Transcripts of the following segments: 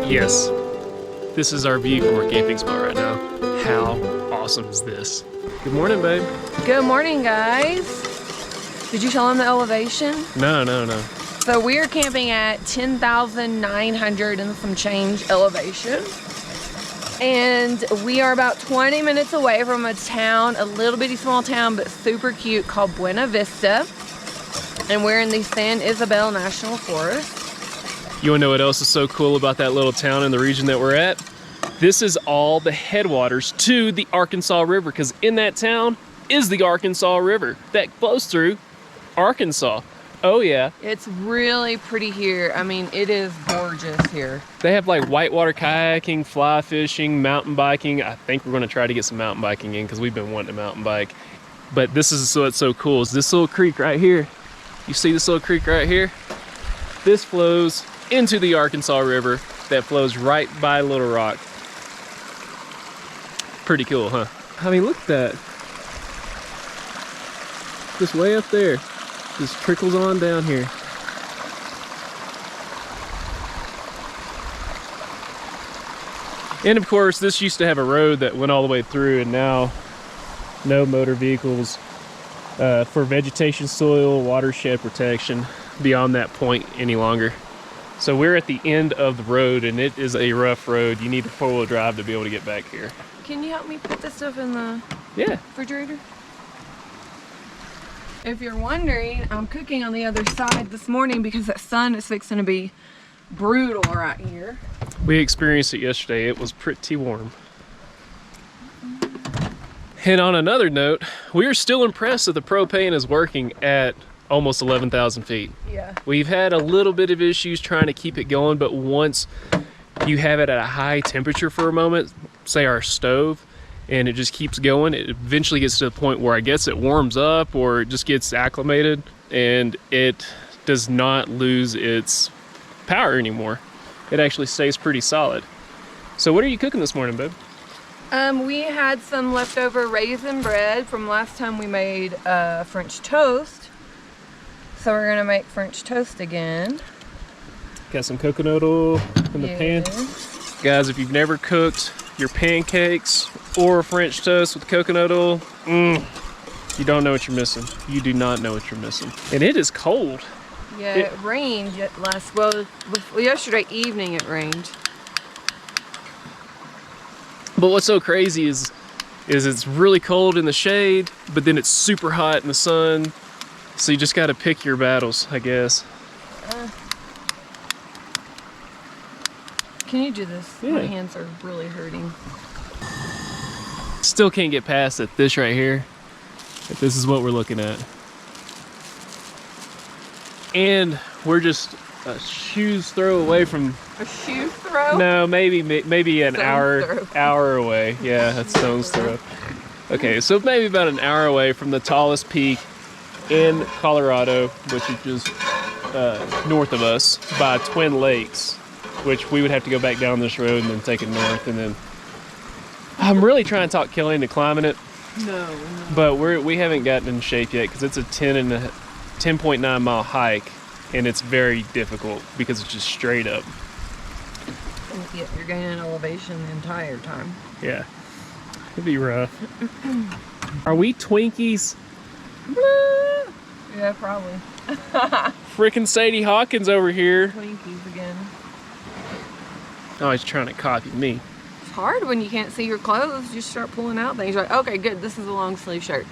Yes, this is our view from our camping spot right now. How awesome is this? Good morning, babe. Good morning, guys. Did you tell them the elevation? No. So we are camping at 10,900 and some change elevation. And we are about 20 minutes away from a town, a little bitty small town, but super cute, called Buena Vista. And we're in the San Isabel National Forest. You wanna know what else is so cool about that little town in the region that we're at? This is all the headwaters to the Arkansas River, because in that town is the Arkansas River that flows through Arkansas. Oh yeah. It's really pretty here. I mean, it is gorgeous here. They have like whitewater kayaking, fly fishing, mountain biking. I think we're gonna try to get some mountain biking in because we've been wanting to mountain bike. But this is what's so cool is this little creek right here. You see this little creek right here? This flows into the Arkansas River that flows right by Little Rock. Pretty cool, huh? I mean, look at that. Just way up there. Just trickles on down here. And of course, this used to have a road that went all the way through, and now no motor vehicles for vegetation, soil, watershed protection beyond that point any longer. So we're at the end of the road, and it is a rough road. You need a four-wheel drive to be able to get back here. Can you help me put this stuff in the refrigerator? If you're wondering, I'm cooking on the other side this morning because that sun is fixing to be brutal right here. We experienced it yesterday. It was pretty warm. And on another note, we are still impressed that the propane is working at almost 11,000 feet. Yeah. We've had a little bit of issues trying to keep it going, but once you have it at a high temperature for a moment, say our stove, and it just keeps going, it eventually gets to the point where I guess it warms up or it just gets acclimated and it does not lose its power anymore. It actually stays pretty solid. So what are you cooking this morning, babe? We had some leftover raisin bread from last time we made French toast. So we're gonna make French toast again. Got some coconut oil in the pan. Guys, if you've never cooked your pancakes or French toast with coconut oil, you don't know what you're missing. You do not know what you're missing. And it is cold. Yeah, it rained yesterday evening it rained. But what's so crazy is it's really cold in the shade, but then it's super hot in the sun. So you just got to pick your battles, I guess. Can you do this? Yeah. My hands are really hurting. Still can't get past it. This right here. If this is what we're looking at. And we're just a shoe's throw away from... A shoe's throw? No, maybe an hour away. Yeah, that's stone's throw. Okay, so maybe about an hour away from the tallest peak in Colorado, which is just north of us by Twin Lakes, which we would have to go back down this road and then take it north. And then I'm really trying to talk Kellie into climbing it. No. But we haven't gotten in shape yet because it's a 10.9 mile hike, and it's very difficult because it's just straight up. And yet you're gaining elevation the entire time. Yeah. It'd be rough. Are we Twinkies? Yeah, probably. Frickin' Sadie Hawkins over here. Twinkies again. Oh, he's trying to copy me. It's hard when you can't see your clothes. You start pulling out things. You're like, okay, good. This is a long sleeve shirt.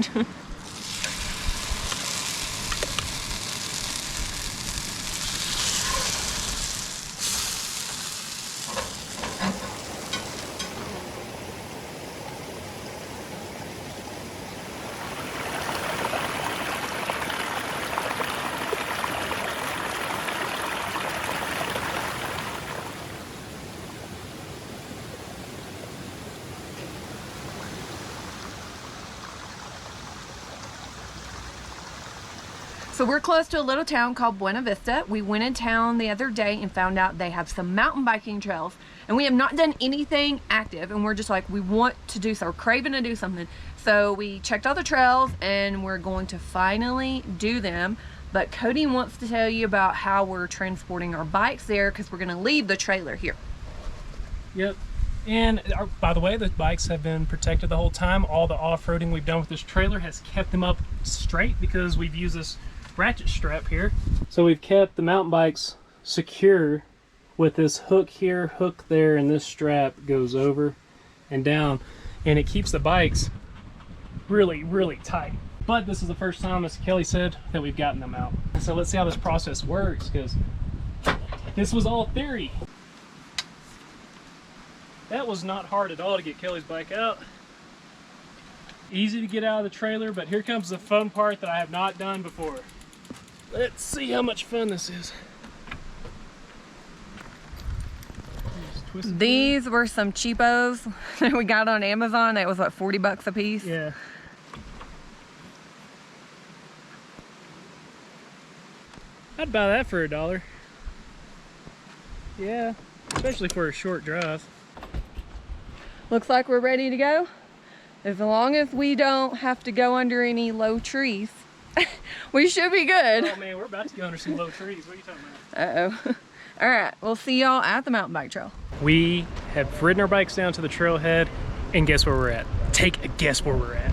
So we're close to a little town called Buena Vista. We went in town the other day and found out they have some mountain biking trails, and we have not done anything active, and we're just like, we want to do so, we're craving to do something. So we checked all the trails and we're going to finally do them. But Cody wants to tell you about how we're transporting our bikes there, because we're gonna leave the trailer here. Yep. And by the way, the bikes have been protected the whole time. All the off-roading we've done with this trailer has kept them up straight because we've used this ratchet strap here. So we've kept the mountain bikes secure with this hook here, hook there, and this strap goes over and down, and it keeps the bikes really, really tight. But this is the first time, as Kelly said, that we've gotten them out. So let's see how this process works, because this was all theory. That was not hard at all to get Kelly's bike out. Easy to get out of the trailer, but here comes the fun part that I have not done before. Let's see how much fun this is. These were some cheapos that we got on Amazon. It was what, 40 bucks a piece? Yeah. I'd buy that for $1. Yeah, especially for a short drive. Looks like we're ready to go. As long as we don't have to go under any low trees, we should be good. Oh man, we're about to go under some low trees. What are you talking about? Uh-oh. All right, we'll see y'all at the mountain bike trail. We have ridden our bikes down to the trailhead, and guess where we're at? Take a guess where we're at.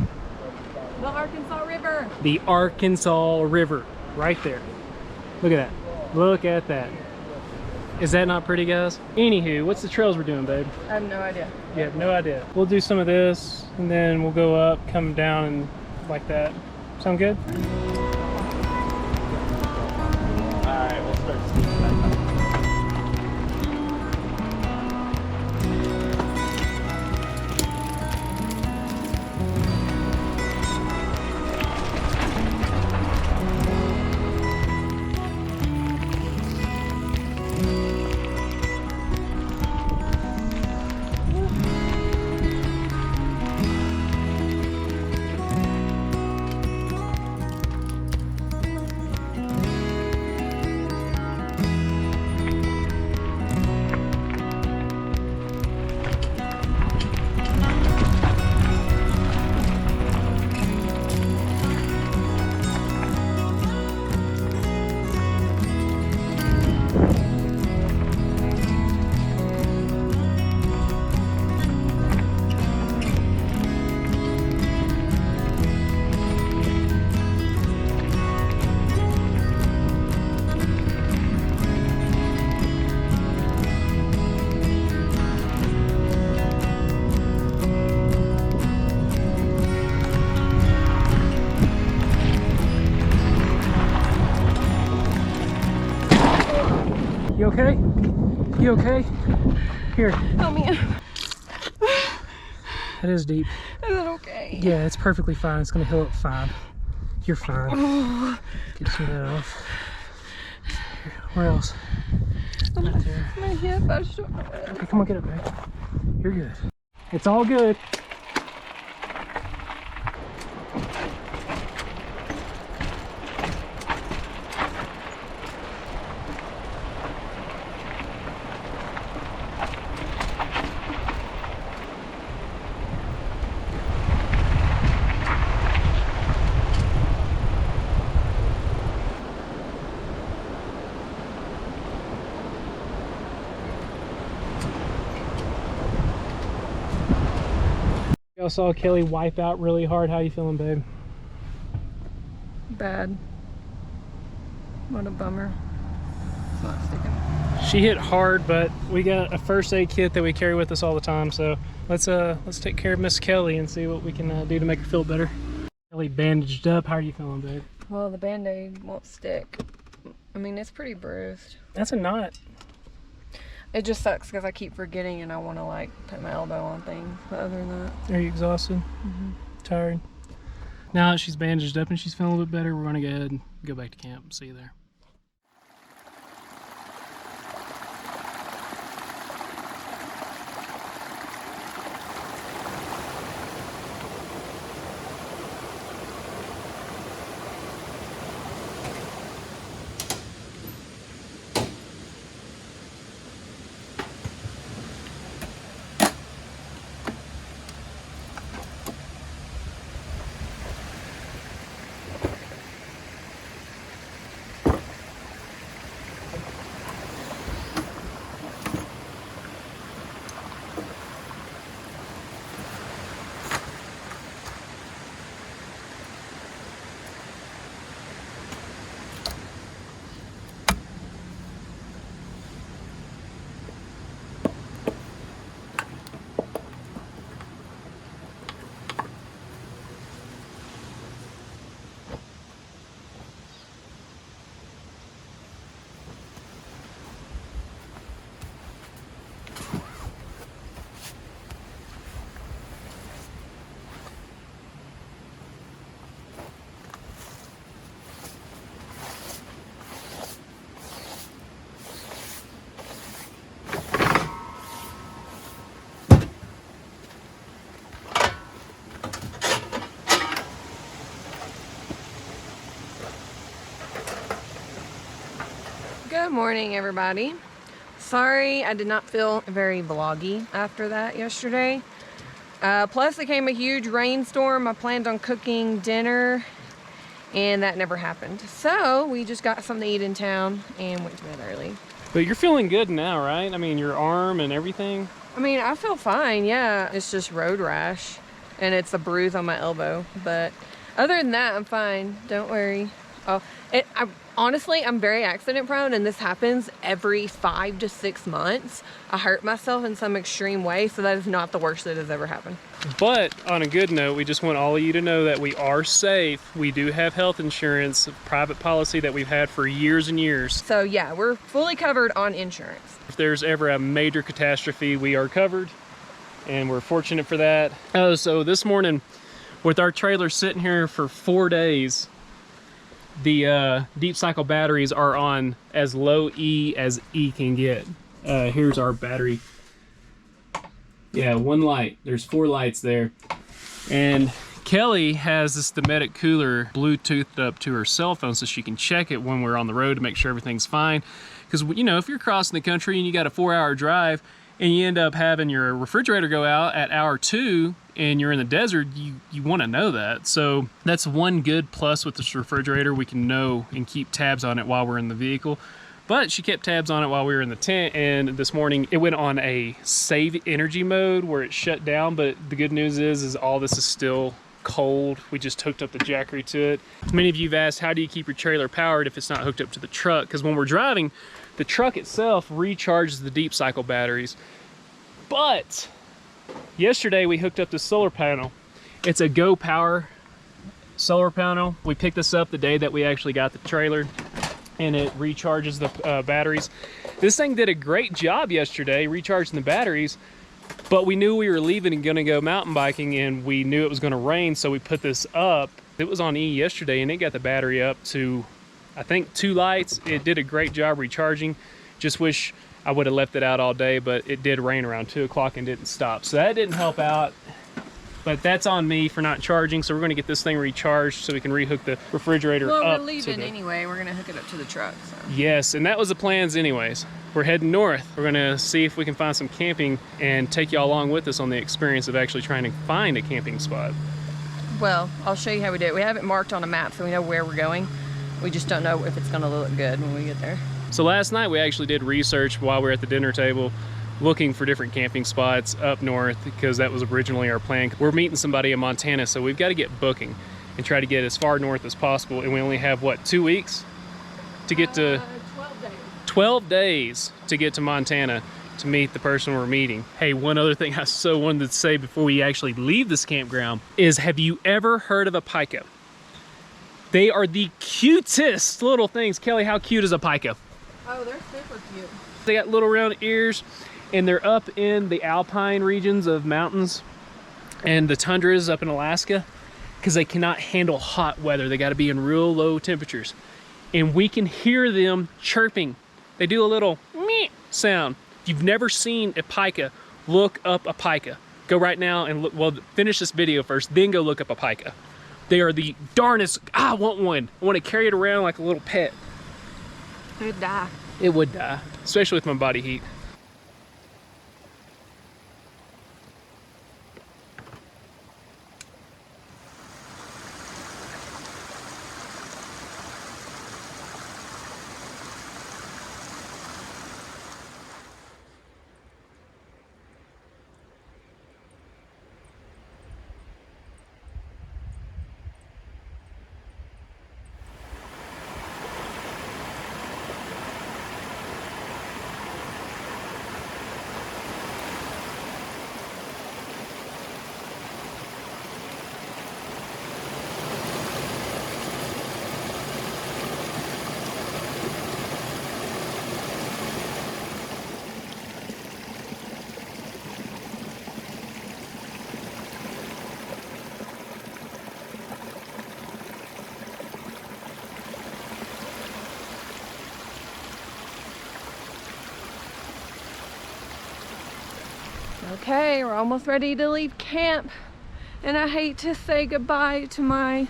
The Arkansas River. The Arkansas River, right there. Look at that. Look at that. Is that not pretty, guys? Anywho, what's the trails we're doing, babe? I have no idea. You have no idea. We'll do some of this, and then we'll go up, come down, and like that. Sound good? Alright, we'll start speeding back up. You okay? You okay? Here. Oh man. That is deep. Is it okay? Yeah, it's perfectly fine. It's gonna heal up fine. You're fine. Oh. Get some of that off. Here, where else? My Right there. hip, I just don't know. Okay, come on, get it back. You're good. It's all good. I saw Kelly wipe out really hard. How you feeling, babe? Bad. What a bummer. It's not sticking. She hit hard, but we got a first aid kit that we carry with us all the time. So let's take care of Miss Kelly and see what we can do to make her feel better. Kelly bandaged up. How are you feeling, babe? Well, the Band-Aid won't stick. I mean, it's pretty bruised. That's a knot. It just sucks because I keep forgetting and I want to like put my elbow on things. But other than that. Are you exhausted? Mm-hmm. Tired? Now that she's bandaged up and she's feeling a little bit better, we're going to go ahead and go back to camp. See you there. Good morning, everybody. Sorry I did not feel very vloggy after that yesterday. Plus it came a huge rainstorm. I planned on cooking dinner and that never happened. So we just got something to eat in town and went to bed early. But you're feeling good now, right? I mean, your arm and everything? I mean, I feel fine, yeah. It's just road rash and it's a bruise on my elbow. But other than that, I'm fine. Don't worry. Oh, honestly, I'm very accident prone and this happens every 5 to 6 months. I hurt myself in some extreme way, so that is not the worst that has ever happened. But on a good note, we just want all of you to know that we are safe. We do have health insurance, a private policy that we've had for years and years. So yeah, we're fully covered on insurance. If there's ever a major catastrophe, we are covered and we're fortunate for that. Oh, so this morning with our trailer sitting here for 4 days, the deep cycle batteries are on as low E as E can get. Here's our battery. Yeah, one light. There's 4 lights there. And Kelly has this Dometic cooler Bluetoothed up to her cell phone so she can check it when we're on the road to make sure everything's fine. Because, you know, if you're crossing the country and you got a 4-hour drive and you end up having your refrigerator go out at hour 2 and you're in the desert, you want to know that. So that's one good plus with this refrigerator. We can know and keep tabs on it while we're in the vehicle. But she kept tabs on it while we were in the tent, and this morning it went on a save energy mode where it shut down. But the good news is all this is still cold. We just hooked up the Jackery to it. Many of you have asked, how do you keep your trailer powered if it's not hooked up to the truck? Because when we're driving, the truck itself recharges the deep cycle batteries. But yesterday we hooked up the solar panel. It's a Go Power solar panel. We picked this up the day that we actually got the trailer, and it recharges the batteries. This thing did a great job yesterday recharging the batteries, but we knew we were leaving and gonna go mountain biking, and we knew it was gonna rain, so we put this up. It was on E yesterday, and it got the battery up to, I think, 2 lights. It did a great job recharging. Just wish I would have left it out all day, but it did rain around 2 o'clock and didn't stop. So that didn't help out. But that's on me for not charging, so we're going to get this thing recharged so we can rehook the refrigerator up. Well, we're leaving anyway. We're going to hook it up to the truck. So. Yes, and that was the plans anyways. We're heading north. We're going to see if we can find some camping and take y'all along with us on the experience of actually trying to find a camping spot. Well, I'll show you how we do it. We have it marked on a map so we know where we're going. We just don't know if it's going to look good when we get there. So last night we actually did research while we were at the dinner table looking for different camping spots up north because that was originally our plan. We're meeting somebody in Montana, so we've got to get booking and try to get as far north as possible. And we only have, what, 2 weeks to get to 12 days. 12 days to get to Montana to meet the person we're meeting. Hey, one other thing I so wanted to say before we actually leave this campground is, have you ever heard of a pika? They are the cutest little things. Kelly, how cute is a pika? Oh, they're super cute. They got little round ears, and they're up in the alpine regions of mountains and the tundras up in Alaska because they cannot handle hot weather. They got to be in real low temperatures. And we can hear them chirping. They do a little meh sound. If you've never seen a pika, look up a pika. Go right now and look, well, finish this video first, then go look up a pika. They are the darnest, I want one. I want to carry it around like a little pet. It'd die. It would die, especially with my body heat. Okay, we're almost ready to leave camp, and I hate to say goodbye to my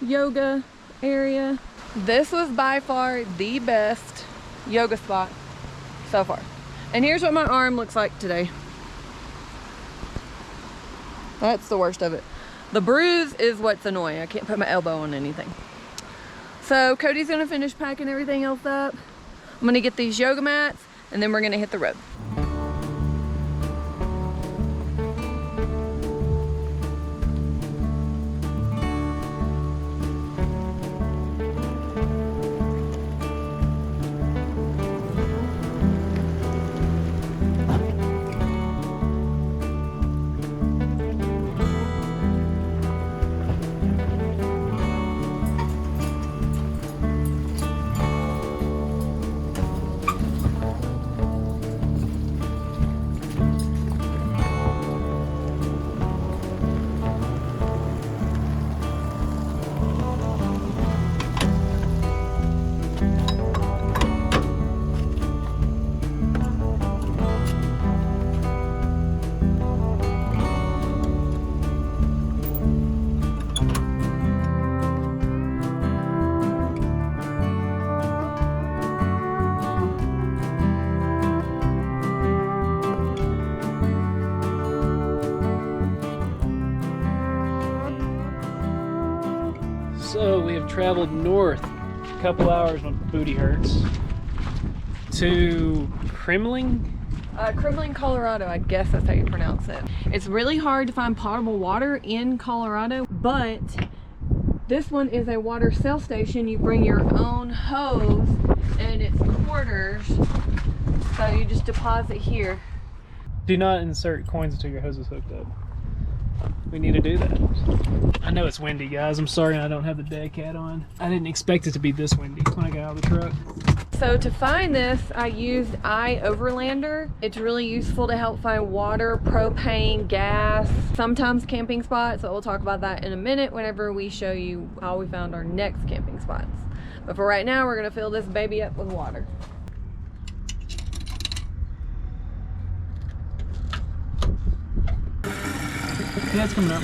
yoga area. This was by far the best yoga spot so far. And here's what my arm looks like today. That's the worst of it. The bruise is what's annoying. I can't put my elbow on anything. So Cody's gonna finish packing everything else up. I'm gonna get these yoga mats, and then we're gonna hit the road. So we have traveled north a couple hours when booty hurts to Kremling. Kremling, Colorado, I guess that's how you pronounce it. It's really hard to find potable water in Colorado, but this one is a water cell station. You bring your own hose and it's quarters, so you just deposit here. Do not insert coins until your hose is hooked up. We need to do that. I know it's windy, guys. I'm sorry I don't have the deck hat on. I didn't expect it to be this windy when I got out of the truck. So to find this, I used iOverlander. It's really useful to help find water, propane, gas, sometimes camping spots. So we'll talk about that in a minute whenever we show you how we found our next camping spots. But for right now, we're gonna fill this baby up with water. Yeah, it's coming up.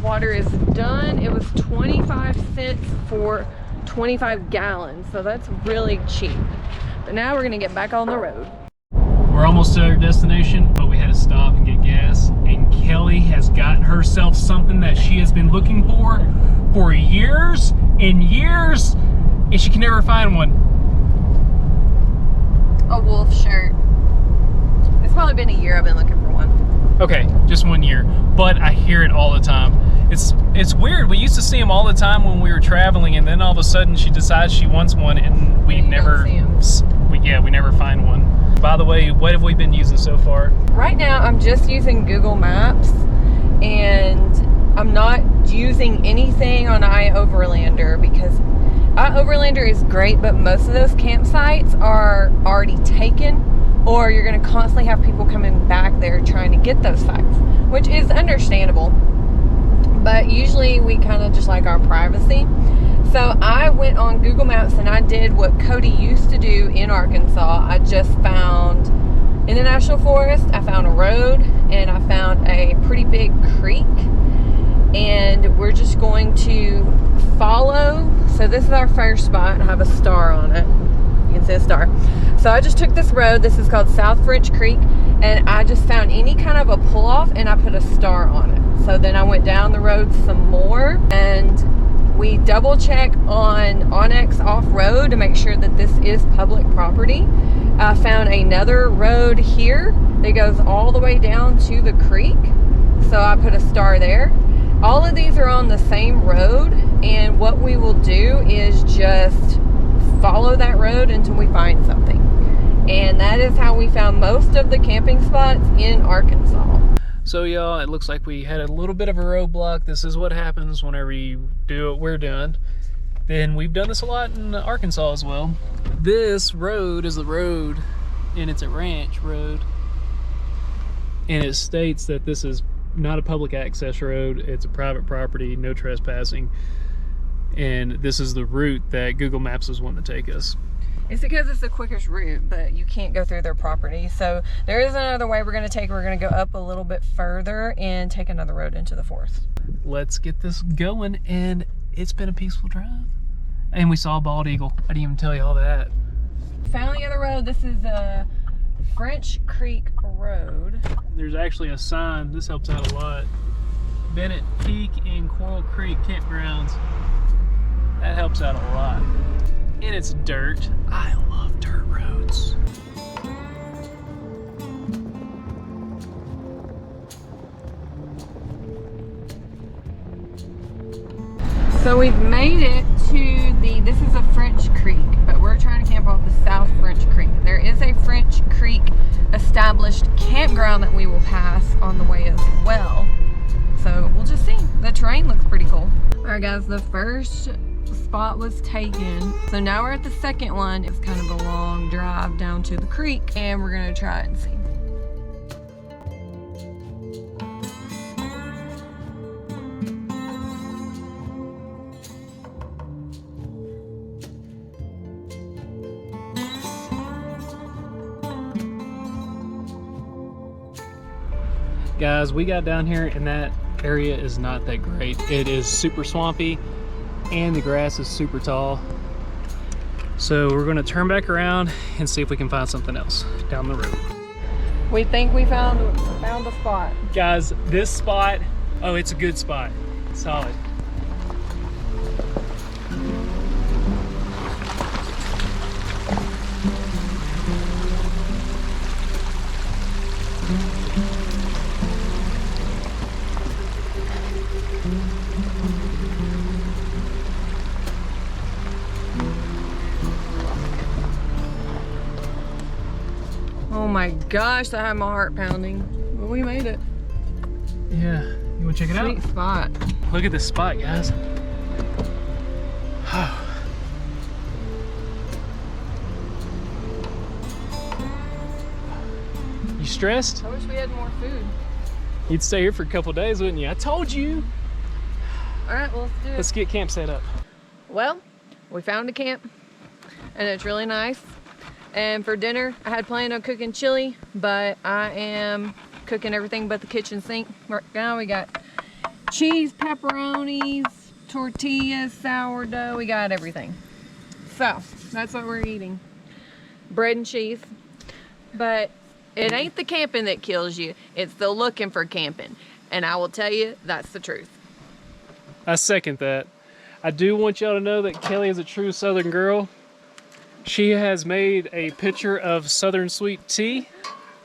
Water is done. It was 25 cents for 25 gallons, so that's really cheap. But now we're gonna get back on the road. We're almost to our destination, but we had to stop and get gas. And Kelly has got herself something that she has been looking for years and years, and she can never find one. a wolf shirt. It's probably been a year I've been looking for one. Okay, just 1 year, but I hear it all the time. It's weird. We used to see them all the time when we were traveling, and then all of a sudden she decides she wants one, and we never we never find one. By the way, what have we been using so far? Right now, I'm just using Google Maps, and I'm not using anything on iOverlander because iOverlander is great, but most of those campsites are already taken, or you're going to constantly have people coming back there trying to get those sites, which is understandable. But usually we kind of just like our privacy. So I went on Google Maps and I did what Cody used to do in Arkansas. I just found, in the national forest, I found a road and I found a pretty big creek. And we're just going to follow. So this is our first spot. I have a star on it. You can see a star. So I just took this road. This is called South French Creek. And I just found any kind of a pull-off and I put a star on it. So then I went down the road some more and we double check on Onyx Off-Road to make sure that this is public property. I found another road here that goes all the way down to the creek. So I put a star there. All of these are on the same road, and what we will do is just follow that road until we find something. And that is how we found most of the camping spots in Arkansas. So y'all, it looks like we had a little bit of a roadblock. This is what happens whenever you do what we're doing. Then we've done this a lot in Arkansas as well. This road is the road, and it's a ranch road. And it states that this is not a public access road. It's a private property, no trespassing. And this is the route that Google Maps is wanting to take us. It's because it's the quickest route, but you can't go through their property. So there is another way we're going to take. We're going to go up a little bit further and take another road into the forest. Let's get this going, and it's been a peaceful drive. And we saw a bald eagle. I didn't even tell you all that. Found the other road. This is a French Creek Road. There's actually a sign. This helps out a lot. Bennett Peak and Coral Creek campgrounds. That helps out a lot. And it's dirt. I love dirt roads. So we've made it to this is a French Creek, but we're trying to camp off the South French Creek. There is a French Creek established campground that we will pass on the way as well. So we'll just see. The terrain looks pretty cool. All right guys, the first spot was taken. So now we're at the second one. It's kind of a long drive down to the creek and we're gonna try it and see. Guys, we got down here and that area is not that great. It is super swampy and the grass is super tall. So we're gonna turn back around and see if we can find something else down the road. We think we found a spot. Guys, this spot, oh, it's a good spot. Solid. Oh my gosh, that had my heart pounding. But we made it. Yeah, you wanna check it out? Sweet spot. Look at this spot, guys. You stressed? I wish we had more food. You'd stay here for a couple days, wouldn't you? I told you. All right, well, let's do it. Let's get camp set up. Well, we found a camp and it's really nice. And for dinner, I had planned on cooking chili, but I am cooking everything but the kitchen sink. Right now we got cheese, pepperonis, tortillas, sourdough, we got everything. So, that's what we're eating. Bread and cheese. But it ain't the camping that kills you, it's the looking for camping. And I will tell you, that's the truth. I second that. I do want y'all to know that Kelly is a true Southern girl. She has made a pitcher of Southern sweet tea.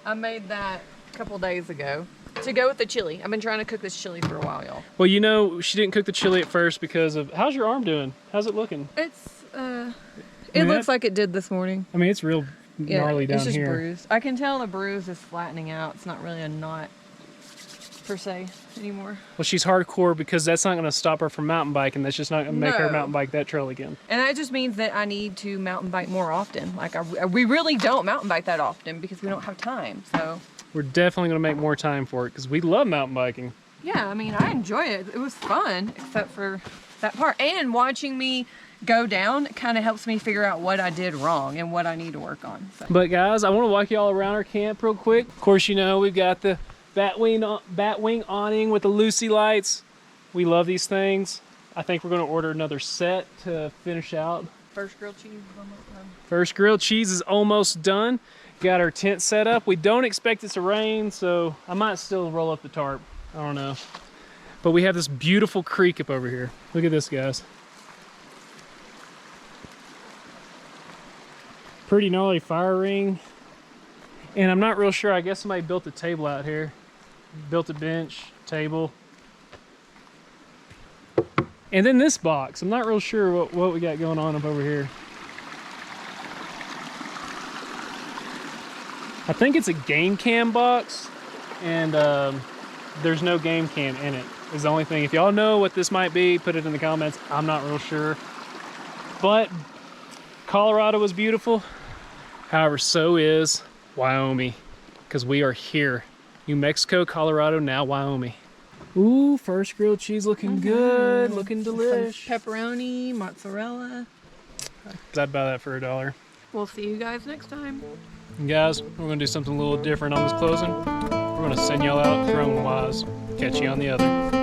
I made that a couple days ago to go with the chili. I've been trying to cook this chili for a while, y'all. Well, you know, she didn't cook the chili at first because of, how's your arm doing? How's it looking? It's, it looks like it did this morning. I mean, it's real gnarly down it's just here. bruised. I can tell the bruise is flattening out. It's not really a knot per se anymore. Well, she's hardcore because that's not going to stop her from mountain biking. That's just not going to make her No. mountain bike that trail again. And that just means that I need to mountain bike more often. Like we really don't mountain bike that often because we don't have time. So We're definitely going to make more time for it because we love mountain biking. yeah, I mean, I enjoy it. It was fun, except for that part. And watching me go down kind of helps me figure out what I did wrong and what I need to work on. So. But guys, I want to walk you all around our camp real quick. Of course, you know, we've got the batwing awning with the Lucy lights. We love these things. I think we're going to order another set to finish out. First grilled cheese is almost done. First grilled cheese is almost done. Got our tent set up. We don't expect it to rain, so I might still roll up the tarp. I don't know. But we have this beautiful creek up over here. Look at this, guys. Pretty gnarly fire ring. And I'm not real sure. I guess somebody built a table out here. Built a bench, table. And then this box. I'm not real sure what we got going on up over here. I think it's a game cam box. And there's no game cam in it. Is the only thing. If y'all know what this might be, put it in the comments. I'm not real sure. But Colorado was beautiful. However, so is Wyoming. Because we are here. New Mexico, Colorado, now Wyoming. Ooh, first grilled cheese looking good. Looking delish. Some pepperoni, mozzarella. I'd buy that for $1. We'll see you guys next time. And guys, we're going to do something a little different on this closing. We're going to send y'all out throne wise. Catch you on the other.